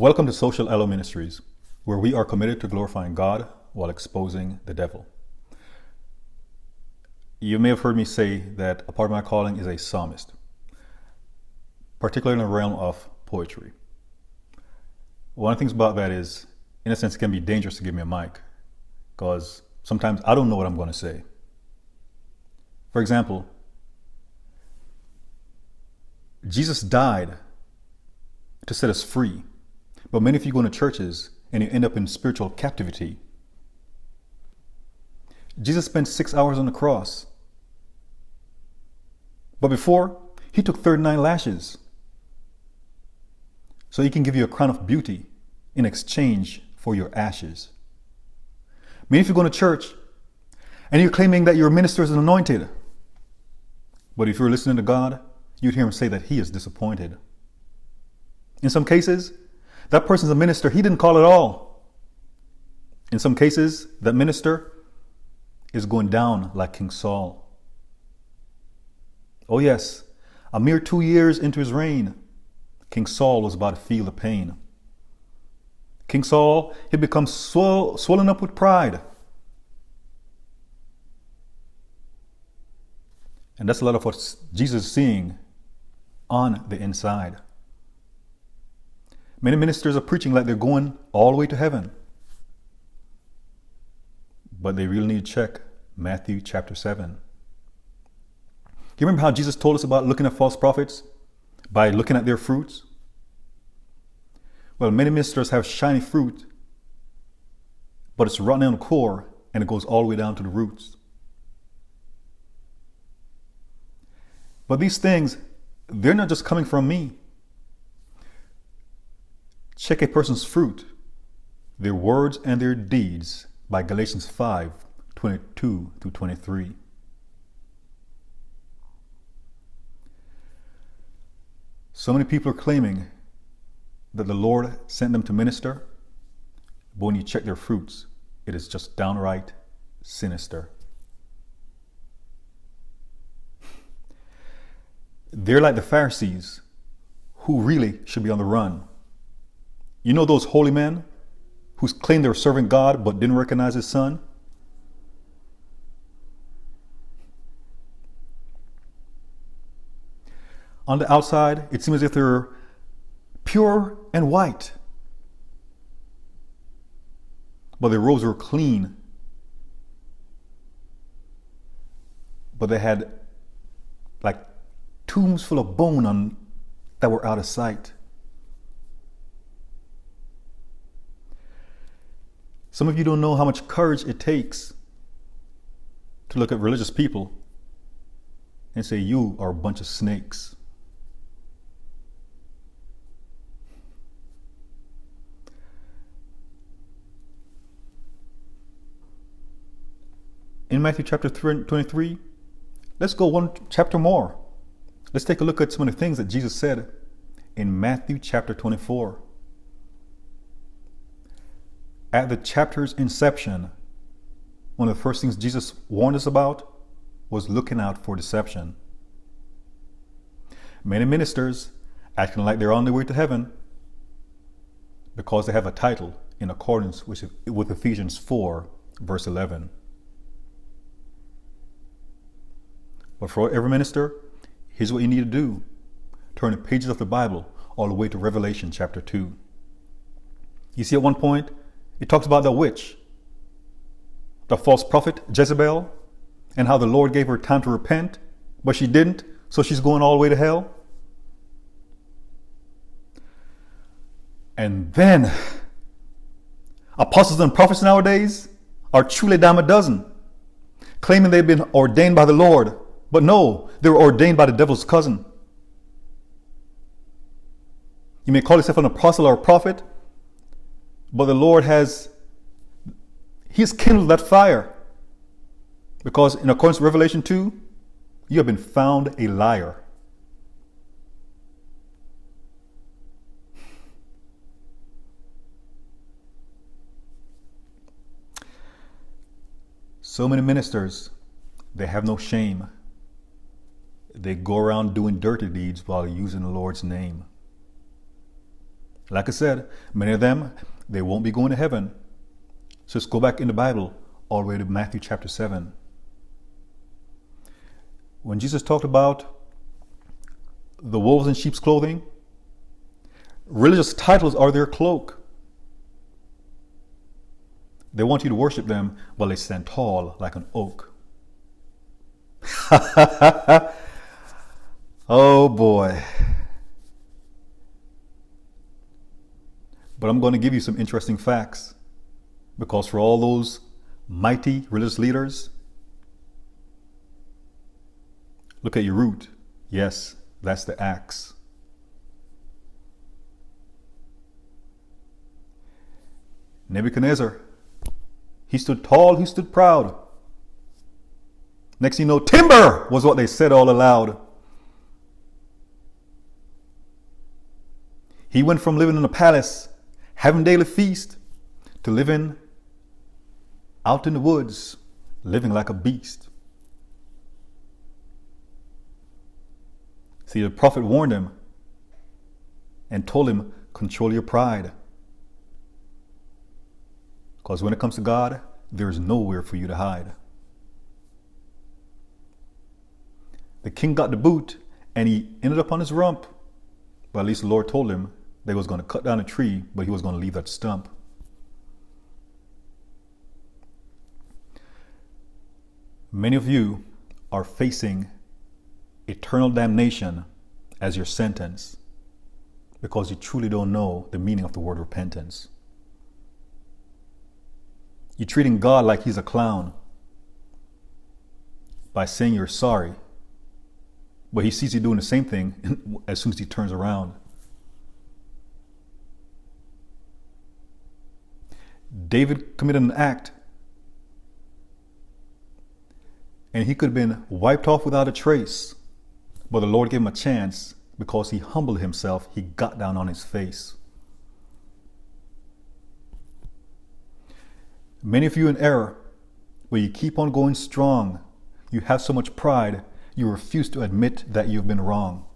Welcome to Social Elo Ministries, where we are committed to glorifying God while exposing the devil. You may have heard me say that a part of my calling is a psalmist, particularly in the realm of poetry. One of the things about that is, in a sense, it can be dangerous to give me a mic, because sometimes I don't know what I'm going to say. For example, Jesus died to set us free. But many of you go into churches and you end up in spiritual captivity. Jesus spent 6 hours on the cross. But before, he took 39 lashes. So he can give you a crown of beauty in exchange for your ashes. Many of you go to church and you're claiming that your minister is anointed. But if you're listening to God, you'd hear him say that he is disappointed. In some cases, that person's a minister he didn't call at all. In some cases, that minister is going down like King Saul. Oh yes, a mere 2 years into his reign, King Saul was about to feel the pain. King Saul had become swollen up with pride. And that's a lot of what Jesus is seeing on the inside. Many ministers are preaching like they're going all the way to heaven. But they really need to check Matthew chapter 7. You remember how Jesus told us about looking at false prophets by looking at their fruits? Well, many ministers have shiny fruit, but it's rotten on the core and it goes all the way down to the roots. But these things, they're not just coming from me. Check a person's fruit, their words and their deeds by Galatians 5:22-23. So many people are claiming that the Lord sent them to minister, but when you check their fruits, it is just downright sinister. They're like the Pharisees, who really should be on the run. You know those holy men who claimed they were serving God but didn't recognize his son? On the outside, it seems as if they're pure and white, but their robes were clean, but they had like tombs full of bone that were out of sight. Some of you don't know how much courage it takes to look at religious people and say you are a bunch of snakes. In Matthew chapter 23, let's go one chapter more. Let's take a look at some of the things that Jesus said in Matthew chapter 24. At the chapter's inception, one of the first things Jesus warned us about was looking out for deception. Many ministers acting like they're on their way to heaven because they have a title in accordance with Ephesians 4, verse 11. But for every minister, here's what you need to do. Turn the pages of the Bible all the way to Revelation chapter 2. You see, at one point, it talks about the witch, the false prophet Jezebel, and how the Lord gave her time to repent, but she didn't, so she's going all the way to hell. And then, apostles and prophets nowadays are truly a dime a dozen, claiming they've been ordained by the Lord, but no, they were ordained by the devil's cousin. You may call yourself an apostle or a prophet, but the Lord He's kindled that fire. Because in accordance with Revelation 2, you have been found a liar. So many ministers, they have no shame. They go around doing dirty deeds while using the Lord's name. Like I said, many of them, they won't be going to heaven. So let's go back in the Bible all the way to Matthew chapter 7. When Jesus talked about the wolves in sheep's clothing, religious titles are their cloak. They want you to worship them while they stand tall like an oak. Oh boy. But I'm going to give you some interesting facts, because for all those mighty religious leaders, look at your root. Yes, that's the axe. Nebuchadnezzar, he stood tall, he stood proud. Next thing you know, timber was what they said all aloud. He went from living in a palace, having daily feast, to living out in the woods, living like a beast. See, the prophet warned him and told him, control your pride. Because when it comes to God, there is nowhere for you to hide. The king got the boot and he ended up on his rump. But at least the Lord told him that he was going to cut down a tree, but he was going to leave that stump. Many of you are facing eternal damnation as your sentence because you truly don't know the meaning of the word repentance. You're treating God like he's a clown by saying you're sorry, but he sees you doing the same thing as soon as he turns around. David committed an act and he could have been wiped off without a trace, but the Lord gave him a chance because he humbled himself. He got down on his face. Many of you in error, where you keep on going strong, you have so much pride, you refuse to admit that you've been wrong.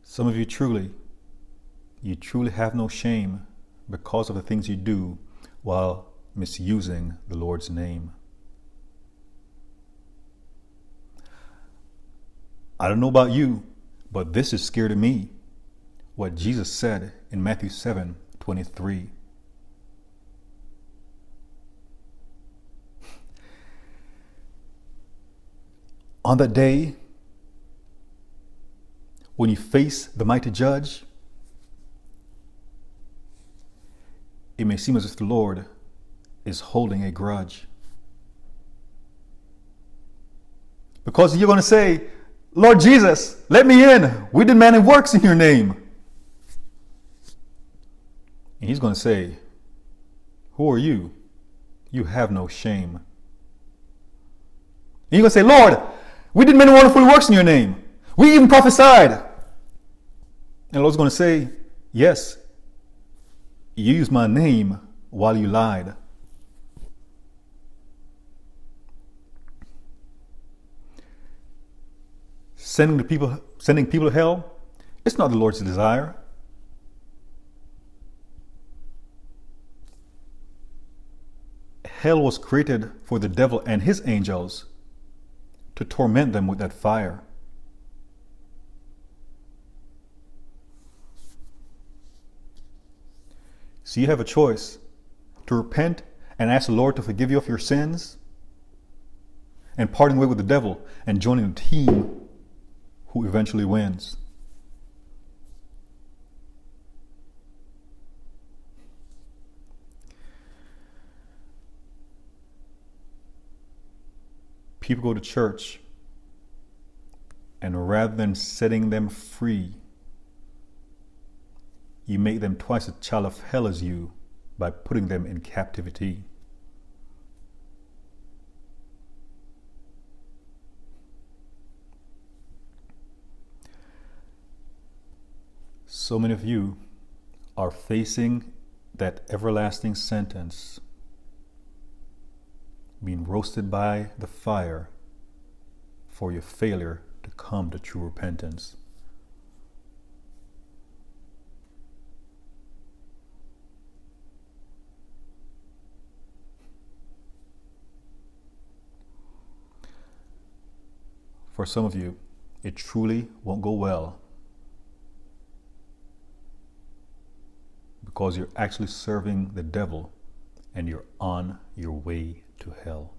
Some of you truly have no shame because of the things you do while misusing the Lord's name. I don't know about you, but this is scary to me. What Jesus said in Matthew 7:23. On that day, when you face the mighty judge, it may seem as if the Lord is holding a grudge. Because you're going to say, Lord Jesus, let me in. We did many works in your name. And he's going to say, who are you? You have no shame. And you're going to say, Lord, we did many wonderful works in your name. We even prophesied. And the Lord's going to say, yes, you used my name while you lied. Sending people to hell, it's not the Lord's desire. Hell was created for the devil and his angels to torment them with that fire. So you have a choice to repent and ask the Lord to forgive you of your sins, and parting way with the devil and joining the team who eventually wins. People go to church, and rather than setting them free, you make them twice a child of hell as you by putting them in captivity. So many of you are facing that everlasting sentence being roasted by the fire for your failure to come to true repentance. For some of you, it truly won't go well because you're actually serving the devil and you're on your way to hell.